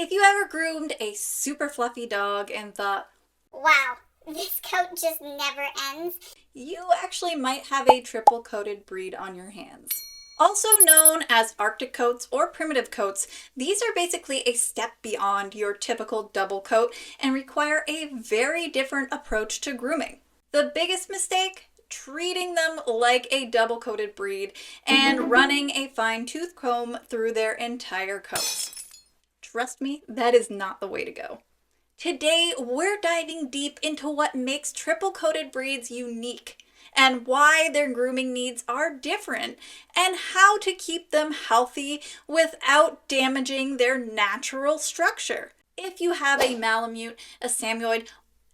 If you ever groomed a super fluffy dog and thought, wow, this coat just never ends, you actually might have a triple coated breed on your hands. Also known as Arctic coats or primitive coats, these are basically a step beyond your typical double coat and require a very different approach to grooming. The biggest mistake? Treating them like a double coated breed and running a fine-tooth comb through their entire coats. Trust me, that is not the way to go. Today, we're diving deep into what makes triple-coated breeds unique and why their grooming needs are different and how to keep them healthy without damaging their natural structure. If you have a Malamute, a Samoyed,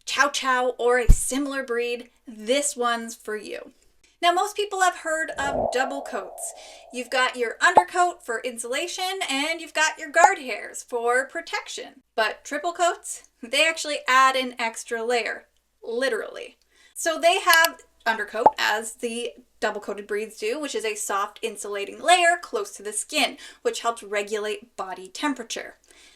Chow Chow, or a similar breed, this one's for you. Now, most people have heard of double coats. You've got your undercoat for insulation and you've got your guard hairs for protection. But triple coats, they actually add an extra layer, literally. So they have undercoat as the double coated breeds do, which is a soft insulating layer close to the skin, which helps regulate body temperature.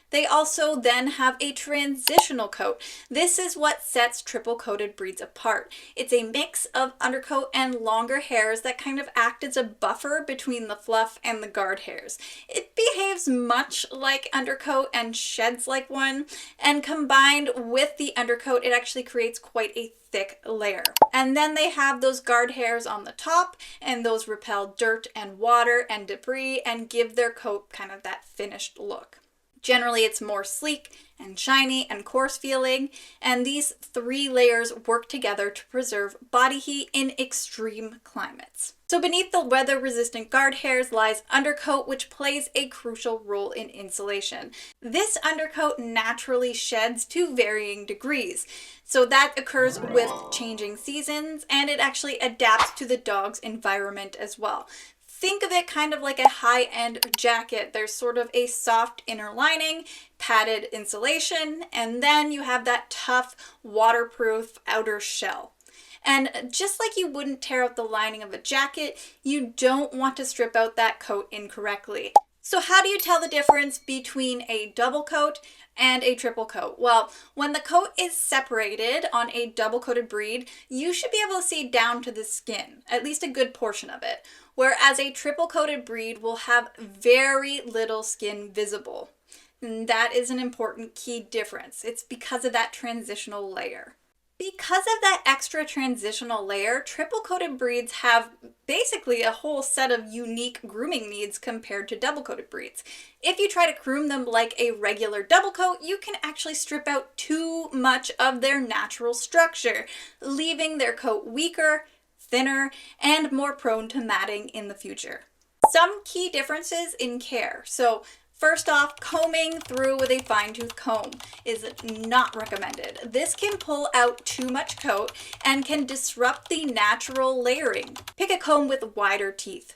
They also then have a transitional coat. This is what sets triple coated breeds apart. It's a mix of undercoat and longer hairs that kind of act as a buffer between the fluff and the guard hairs. It behaves much like undercoat and sheds like one, and combined with the undercoat, it actually creates quite a thick layer. And then they have those guard hairs on the top, and those repel dirt and water and debris and give their coat kind of that finished look. Generally, it's more sleek and shiny and coarse feeling, and these three layers work together to preserve body heat in extreme climates. So beneath the weather-resistant guard hairs lies undercoat, which plays a crucial role in insulation. This undercoat naturally sheds to varying degrees, so that occurs with changing seasons, and it actually adapts to the dog's environment as well. Think of it kind of like a high-end jacket. There's sort of a soft inner lining, padded insulation, and then you have that tough, waterproof outer shell. And just like you wouldn't tear out the lining of a jacket, you don't want to strip out that coat incorrectly. So how do you tell the difference between a double coat and a triple coat? Well, when the coat is separated on a double coated breed, you should be able to see down to the skin, at least a good portion of it, whereas a triple coated breed will have very little skin visible. And that is an important key difference. It's because of that transitional layer. Because of that extra transitional layer, triple-coated breeds have basically a whole set of unique grooming needs compared to double-coated breeds. If you try to groom them like a regular double coat, you can actually strip out too much of their natural structure, leaving their coat weaker, thinner, and more prone to matting in the future. Some key differences in care. So first off, combing through with a fine-tooth comb is not recommended. This can pull out too much coat and can disrupt the natural layering. Pick a comb with wider teeth.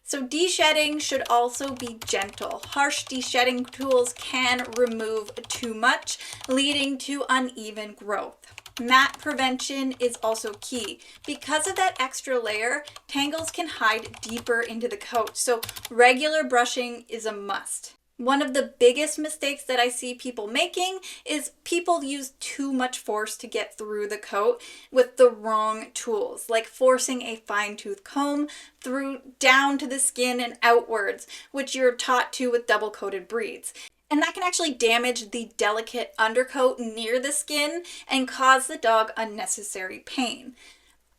So de-shedding should also be gentle. Harsh de-shedding tools can remove too much, leading to uneven growth. Mat prevention is also key. Because of that extra layer, tangles can hide deeper into the coat, so regular brushing is a must. One of the biggest mistakes that I see people making is people use too much force to get through the coat with the wrong tools, like forcing a fine-tooth comb through down to the skin and outwards, which you're taught to with double-coated breeds. And that can actually damage the delicate undercoat near the skin and cause the dog unnecessary pain.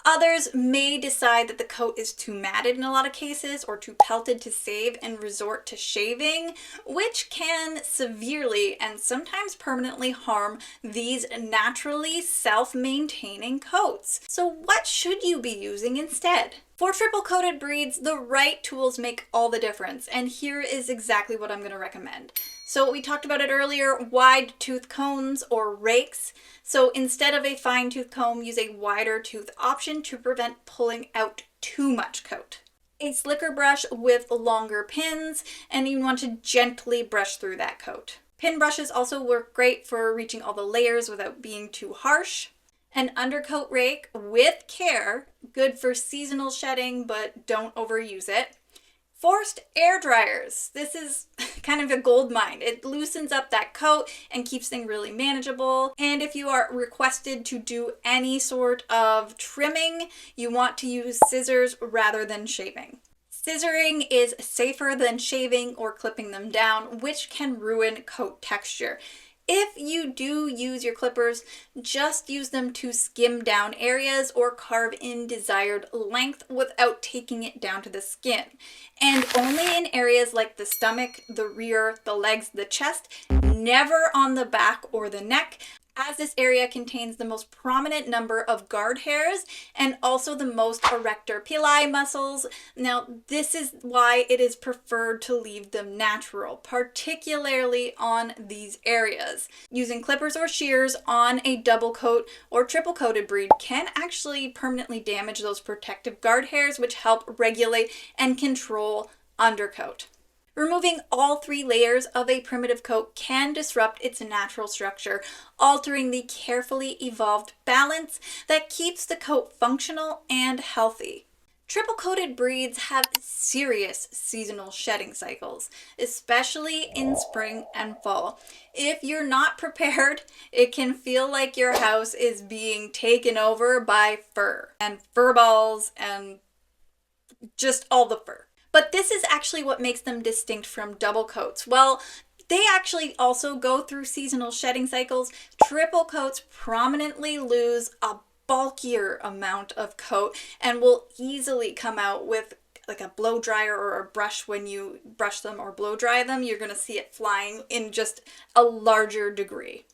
Others may decide that the coat is too matted in a lot of cases or too pelted to save and resort to shaving, which can severely and sometimes permanently harm these naturally self-maintaining coats. So what should you be using instead? For triple-coated breeds, the right tools make all the difference, and here is exactly what I'm going to recommend. So we talked about it earlier, wide tooth combs or rakes. So instead of a fine tooth comb, use a wider tooth option to prevent pulling out too much coat. A slicker brush with longer pins, and you want to gently brush through that coat. Pin brushes also work great for reaching all the layers without being too harsh. An undercoat rake with care, good for seasonal shedding, but don't overuse it. Forced air dryers. This is kind of a gold mine. It loosens up that coat and keeps things really manageable. And if you are requested to do any sort of trimming, you want to use scissors rather than shaving. Scissoring is safer than shaving or clipping them down, which can ruin coat texture. If you do use your clippers, just use them to skim down areas or carve in desired length without taking it down to the skin. And only in areas like the stomach, the rear, the legs, the chest, never on the back or the neck, as this area contains the most prominent number of guard hairs and also the most erector pili muscles. Now, this is why it is preferred to leave them natural, particularly on these areas. Using clippers or shears on a double coat or triple coated breed can actually permanently damage those protective guard hairs, which help regulate and control undercoat. Removing all 3 layers of a primitive coat can disrupt its natural structure, altering the carefully evolved balance that keeps the coat functional and healthy. Triple coated breeds have serious seasonal shedding cycles, especially in spring and fall. If you're not prepared, it can feel like your house is being taken over by fur and fur balls and just all the fur. But this is actually what makes them distinct from double coats. Well, they actually also go through seasonal shedding cycles. Triple coats prominently lose a bulkier amount of coat and will easily come out with like a blow dryer or a brush. When you brush them or blow dry them, you're going to see it flying in just a larger degree.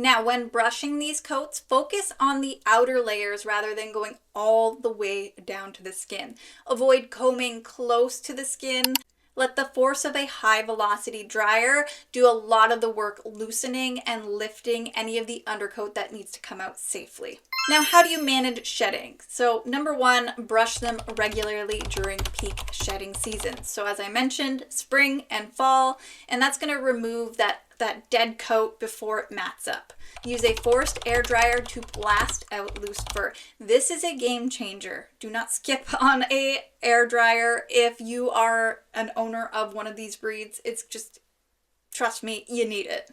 Now, when brushing these coats, focus on the outer layers rather than going all the way down to the skin. Avoid combing close to the skin. Let the force of a high velocity dryer do a lot of the work loosening and lifting any of the undercoat that needs to come out safely. Now, how do you manage shedding? So number 1, brush them regularly during peak shedding seasons. So as I mentioned, spring and fall, and that's going to remove that dead coat before it mats up. Use a forced air dryer to blast out loose fur. This is a game changer. Do not skip on a air dryer if you are an owner of one of these breeds. It's just, trust me, you need it.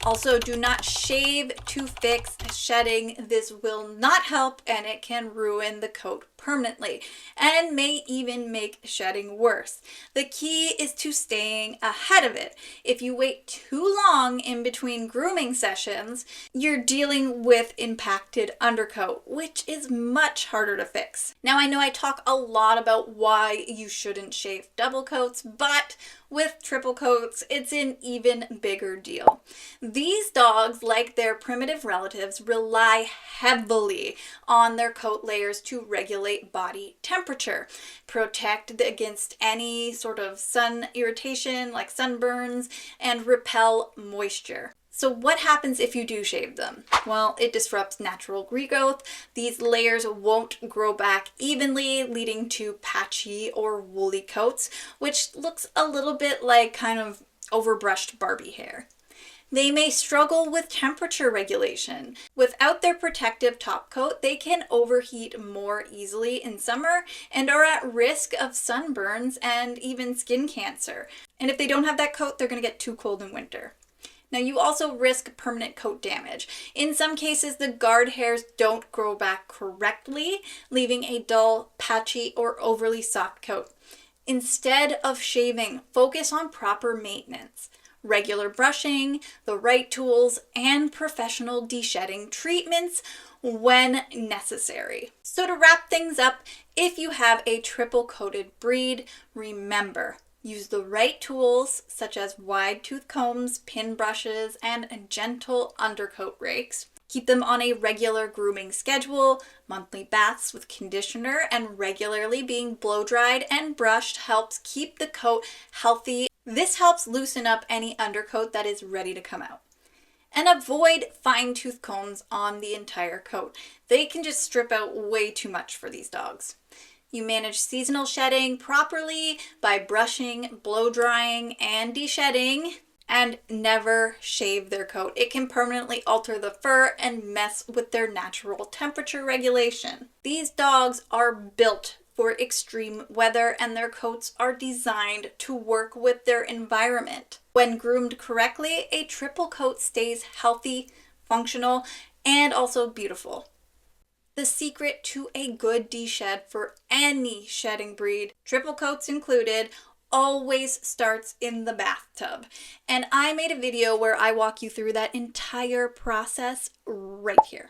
Also, do not shave to fix shedding. This will not help and it can ruin the coat permanently and may even make shedding worse. The key is to staying ahead of it. If you wait too long in between grooming sessions, you're dealing with impacted undercoat, which is much harder to fix. Now, I know I talk a lot about why you shouldn't shave double coats, but with triple coats, it's an even bigger deal. These dogs, like their primitive relatives, rely heavily on their coat layers to regulate body temperature, protect against any sort of sun irritation like sunburns, and repel moisture. So what happens if you do shave them? Well, it disrupts natural regrowth. These layers won't grow back evenly, leading to patchy or woolly coats, which looks a little bit like kind of overbrushed Barbie hair. They may struggle with temperature regulation. Without their protective top coat, they can overheat more easily in summer and are at risk of sunburns and even skin cancer. And if they don't have that coat, they're going to get too cold in winter. Now, you also risk permanent coat damage. In some cases, the guard hairs don't grow back correctly, leaving a dull, patchy, or overly soft coat. Instead of shaving, focus on proper maintenance. Regular brushing, the right tools, and professional de-shedding treatments when necessary. So to wrap things up, if you have a triple coated breed, remember, use the right tools such as wide tooth combs, pin brushes, and gentle undercoat rakes. Keep them on a regular grooming schedule. Monthly baths with conditioner and regularly being blow dried and brushed helps keep the coat healthy. This helps loosen up any undercoat that is ready to come out. And avoid fine tooth combs on the entire coat. They can just strip out way too much for these dogs. You manage seasonal shedding properly by brushing, blow drying, and de-shedding, and never shave their coat. It can permanently alter the fur and mess with their natural temperature regulation. These dogs are built for extreme weather and their coats are designed to work with their environment. When groomed correctly, a triple coat stays healthy, functional, and also beautiful. The secret to a good de-shed for any shedding breed, triple coats included, always starts in the bathtub. And I made a video where I walk you through that entire process right here.